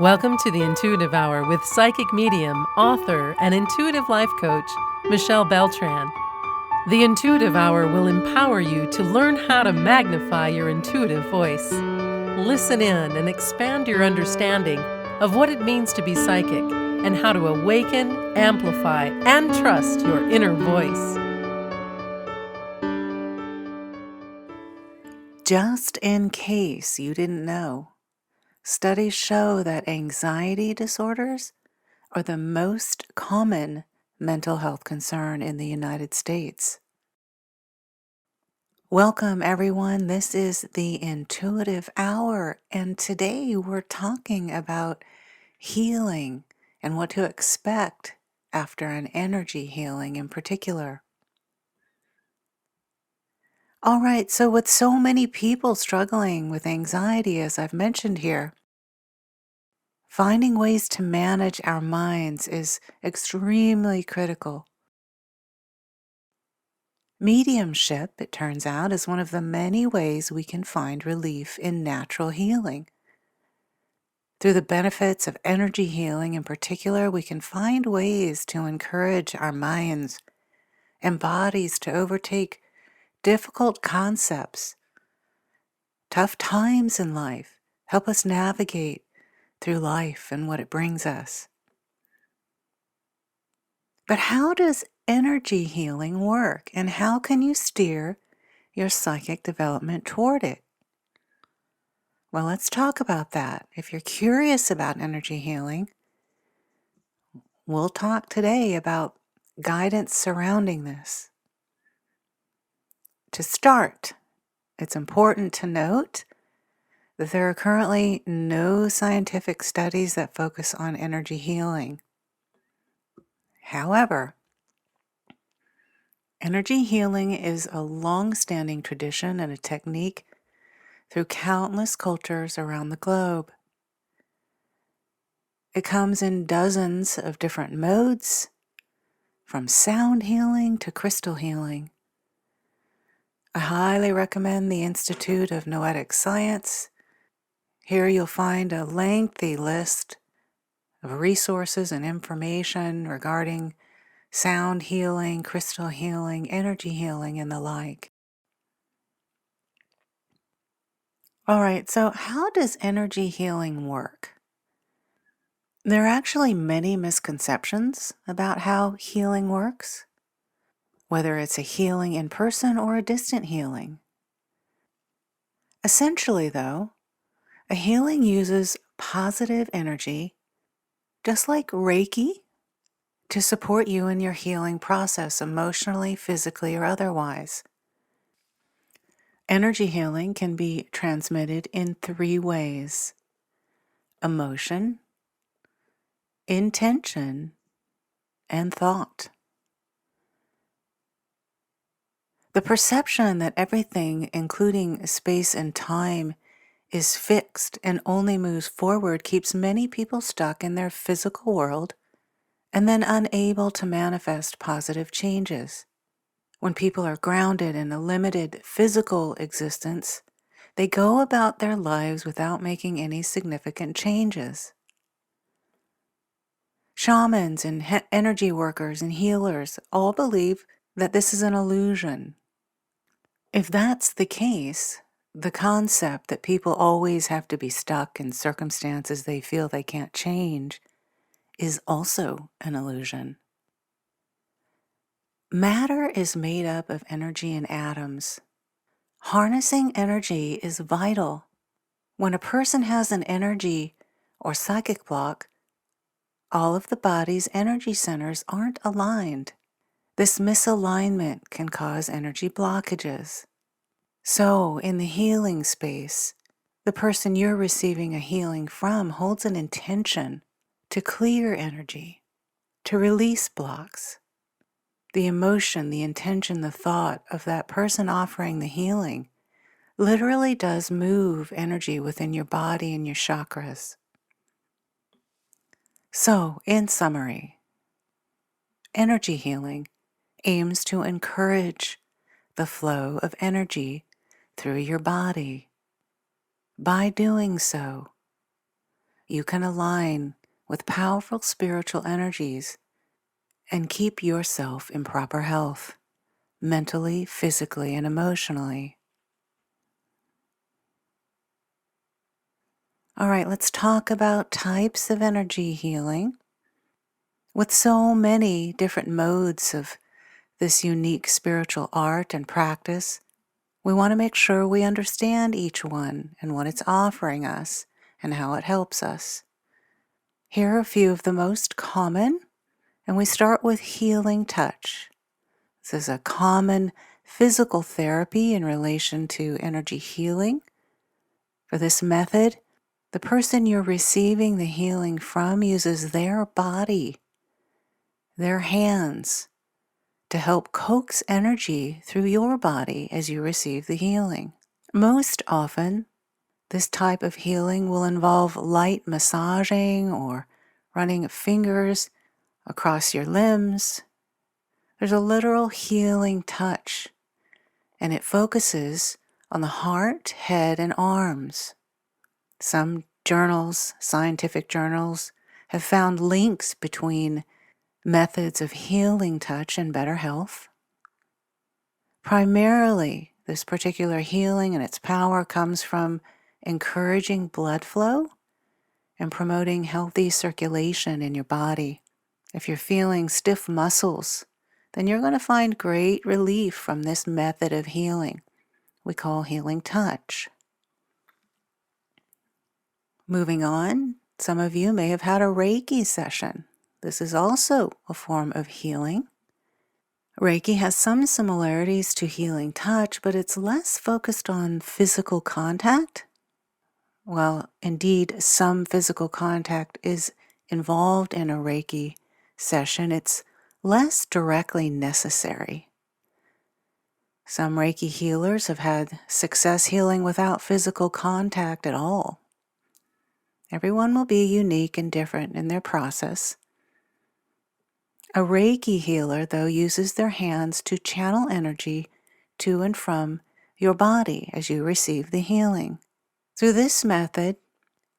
Welcome to the Intuitive Hour with psychic medium, author, and intuitive life coach, Michelle Beltran. The Intuitive Hour will empower you to learn how to magnify your intuitive voice. Listen in and expand your understanding of what it means to be psychic and how to awaken, amplify, and trust your inner voice. Just in case you didn't know, studies show that anxiety disorders are the most common mental health concern in the United States. Welcome, everyone. This is the Intuitive Hour, and today we're talking about healing and what to expect after an energy healing in particular. All right, so with so many people struggling with anxiety, as I've mentioned here, finding ways to manage our minds is extremely critical. Mediumship, it turns out, is one of the many ways we can find relief in natural healing. Through the benefits of energy healing in particular, we can find ways to encourage our minds and bodies to overtake difficult concepts, tough times in life, help us navigate through life and what it brings us. But how does energy healing work, and how can you steer your psychic development toward it? Well, let's talk about that. If you're curious about energy healing, we'll talk today about guidance surrounding this. To start, it's important to note that there are currently no scientific studies that focus on energy healing. However, energy healing is a long-standing tradition and a technique through countless cultures around the globe. It comes in dozens of different modes, from sound healing to crystal healing. I highly recommend the Institute of Noetic Science. Here you'll find a lengthy list of resources and information regarding sound healing, crystal healing, energy healing, and the like. All right, so how does energy healing work? There are actually many misconceptions about how healing works, whether it's a healing in person or a distant healing. Essentially, though, a healing uses positive energy, just like Reiki, to support you in your healing process emotionally, physically, or otherwise. Energy healing can be transmitted in 3 ways: emotion, intention, and thought. The perception that everything, including space and time, is fixed and only moves forward keeps many people stuck in their physical world and then unable to manifest positive changes. When people are grounded in a limited physical existence, they go about their lives without making any significant changes. Shamans and energy workers and healers all believe that this is an illusion. If that's the case, the concept that people always have to be stuck in circumstances they feel they can't change is also an illusion. Matter is made up of energy and atoms. Harnessing energy is vital. When a person has an energy or psychic block, all of the body's energy centers aren't aligned. This misalignment can cause energy blockages. So, in the healing space, the person you're receiving a healing from holds an intention to clear energy, to release blocks. The emotion, the intention, the thought of that person offering the healing literally does move energy within your body and your chakras. So, in summary, energy healing aims to encourage the flow of energy through your body. By doing so, you can align with powerful spiritual energies and keep yourself in proper health, mentally, physically, and emotionally. All right, let's talk about types of energy healing. With so many different modes of this unique spiritual art and practice, we want to make sure we understand each one and what it's offering us and how it helps us. Here are a few of the most common, and we start with healing touch. This is a common physical therapy in relation to energy healing. For this method, the person you're receiving the healing from uses their body, their hands, to help coax energy through your body as you receive the healing. Most often, this type of healing will involve light massaging or running of fingers across your limbs. There's a literal healing touch, and it focuses on the heart, head, and arms. Some journals, scientific journals, have found links between methods of healing touch and better health. Primarily, this particular healing and its power comes from encouraging blood flow and promoting healthy circulation in your body. If you're feeling stiff muscles, then you're going to find great relief from this method of healing we call healing touch. Moving on, some of you may have had a Reiki session. This is also a form of healing. Reiki has some similarities to healing touch, but it's less focused on physical contact. Well, indeed, some physical contact is involved in a Reiki session. It's less directly necessary. Some Reiki healers have had success healing without physical contact at all. Everyone will be unique and different in their process. A Reiki healer, though, uses their hands to channel energy to and from your body as you receive the healing. Through this method,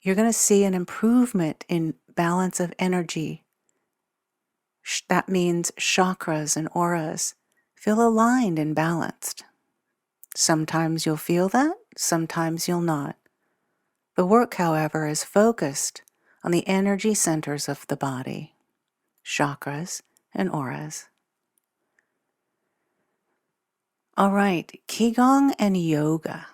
you're going to see an improvement in balance of energy. That means chakras and auras feel aligned and balanced. Sometimes you'll feel that, sometimes you'll not. The work, however, is focused on the energy centers of the body, chakras and auras. All right, Qigong and yoga.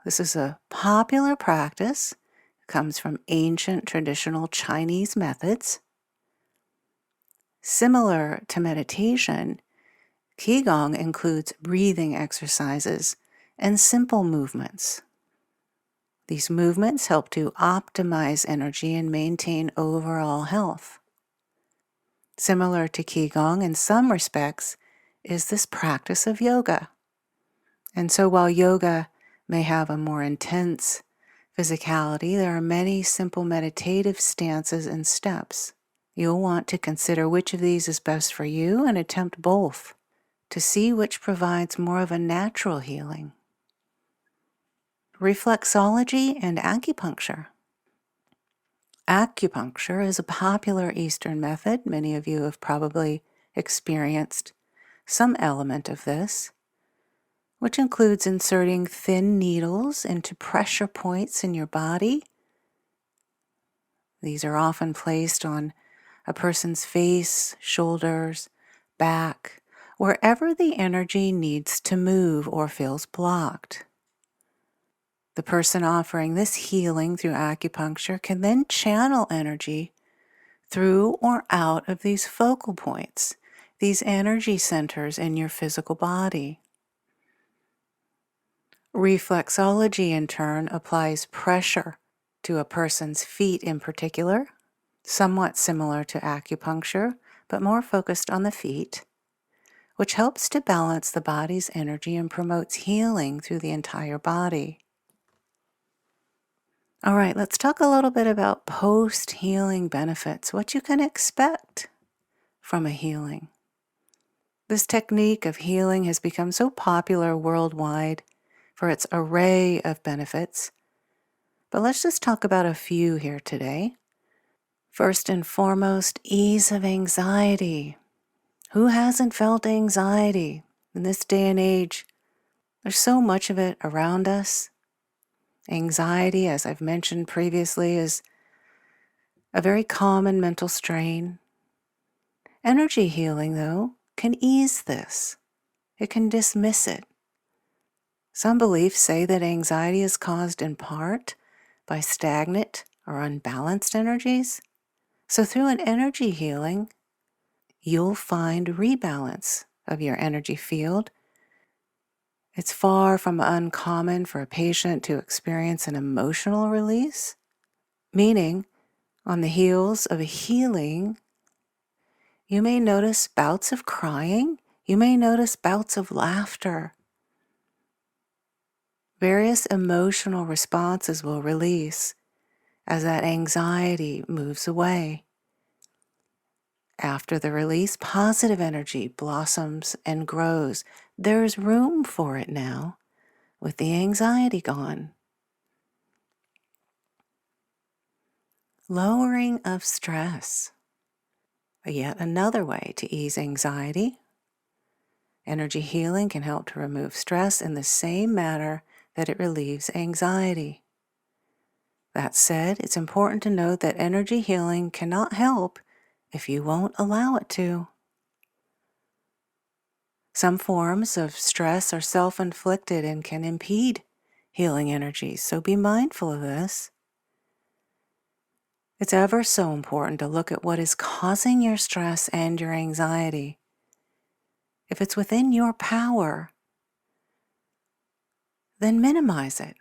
This is a popular practice. It comes from ancient traditional Chinese methods. Similar to meditation, Qigong includes breathing exercises and simple movements. These movements help to optimize energy and maintain overall health. Similar to Qigong in some respects is this practice of yoga. And so while yoga may have a more intense physicality, there are many simple meditative stances and steps. You'll want to consider which of these is best for you and attempt both to see which provides more of a natural healing. Reflexology and acupuncture. Acupuncture is a popular Eastern method. Many of you have probably experienced some element of this, which includes inserting thin needles into pressure points in your body. These are often placed on a person's face, shoulders, back, wherever the energy needs to move or feels blocked. The person offering this healing through acupuncture can then channel energy through or out of these focal points, these energy centers in your physical body. Reflexology, in turn, applies pressure to a person's feet in particular, somewhat similar to acupuncture, but more focused on the feet, which helps to balance the body's energy and promotes healing through the entire body. All right, let's talk a little bit about post-healing benefits, what you can expect from a healing. This technique of healing has become so popular worldwide for its array of benefits, But let's just talk about a few here today. First and foremost, ease of anxiety. Who hasn't felt anxiety in this day and age? There's so much of it around us. Anxiety, as I've mentioned previously, is a very common mental strain. Energy healing, though, can ease this. It can dismiss it. Some beliefs say that anxiety is caused in part by stagnant or unbalanced energies. So through an energy healing, you'll find rebalance of your energy field. It's far from uncommon for a patient to experience an emotional release, meaning on the heels of a healing, you may notice bouts of crying, you may notice bouts of laughter. Various emotional responses will release as that anxiety moves away. After the release, positive energy blossoms and grows. There's room for it now with the anxiety gone. Lowering of stress. Yet another way to ease anxiety. Energy healing can help to remove stress in the same manner that it relieves anxiety. That said, it's important to note that energy healing cannot help if you won't allow it to. Some forms of stress are self-inflicted and can impede healing energies, so be mindful of this. It's ever so important to look at what is causing your stress and your anxiety. If it's within your power, then minimize it.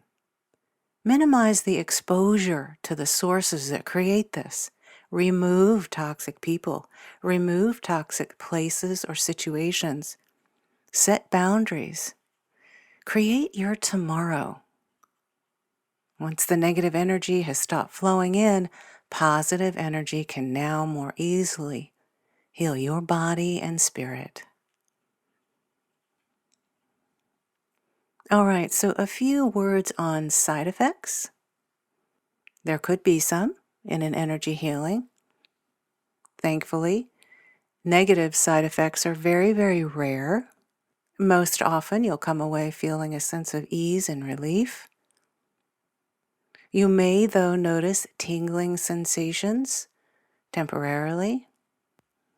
Minimize the exposure to the sources that create this. Remove toxic people. Remove toxic places or situations. Set boundaries. Create your tomorrow. Once the negative energy has stopped flowing in, positive energy can now more easily heal your body and spirit. All right, so a few words on side effects. There could be some in an energy healing. Thankfully, negative side effects are very, very rare. Most often, you'll come away feeling a sense of ease and relief. You may, though, notice tingling sensations temporarily.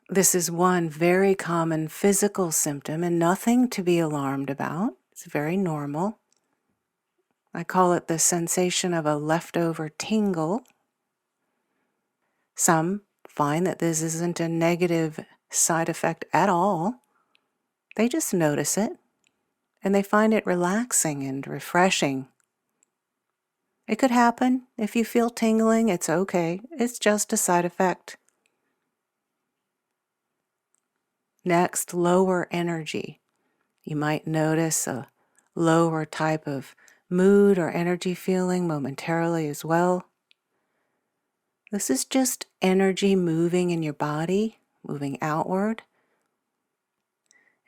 This is one very common physical symptom and nothing to be alarmed about. It's very normal. I call it the sensation of a leftover tingle. Some find that this isn't a negative side effect at all. They just notice it, and they find it relaxing and refreshing. It could happen. If you feel tingling, it's okay. It's just a side effect. Next, lower energy. You might notice a lower type of mood or energy feeling momentarily as well. This is just energy moving in your body, moving outward.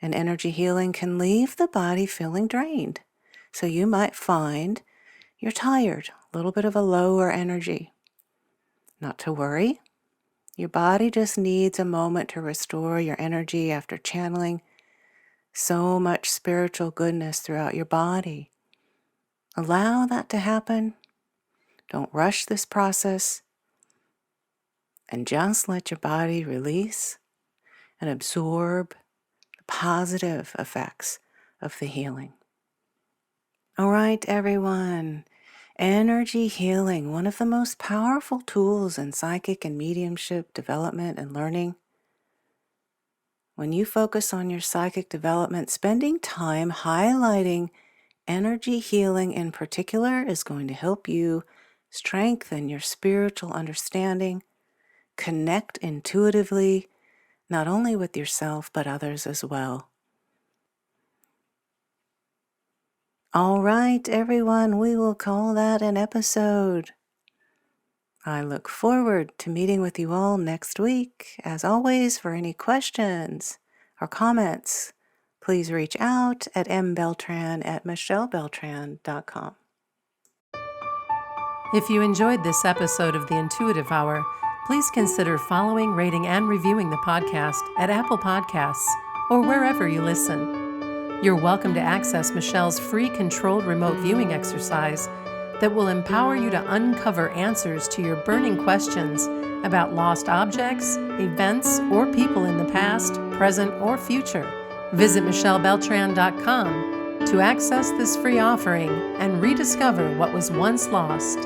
And energy healing can leave the body feeling drained. So you might find you're tired, a little bit of a lower energy. Not to worry. Your body just needs a moment to restore your energy after channeling so much spiritual goodness throughout your body. Allow that to happen. Don't rush this process. And just let your body release and absorb the positive effects of the healing. All right, everyone. Energy healing, one of the most powerful tools in psychic and mediumship development and learning. When you focus on your psychic development, spending time highlighting energy healing in particular is going to help you strengthen your spiritual understanding, connect intuitively, not only with yourself, but others as well. All right, everyone, we will call that an episode. I look forward to meeting with you all next week. As always, for any questions or comments, please reach out at mbeltran@michellebeltran.com. If you enjoyed this episode of the Intuitive Hour, please consider following, rating, and reviewing the podcast at Apple Podcasts or wherever you listen. You're welcome to access Michelle's free controlled remote viewing exercise that will empower you to uncover answers to your burning questions about lost objects, events, or people in the past, present, or future. Visit michellebeltran.com to access this free offering and rediscover what was once lost.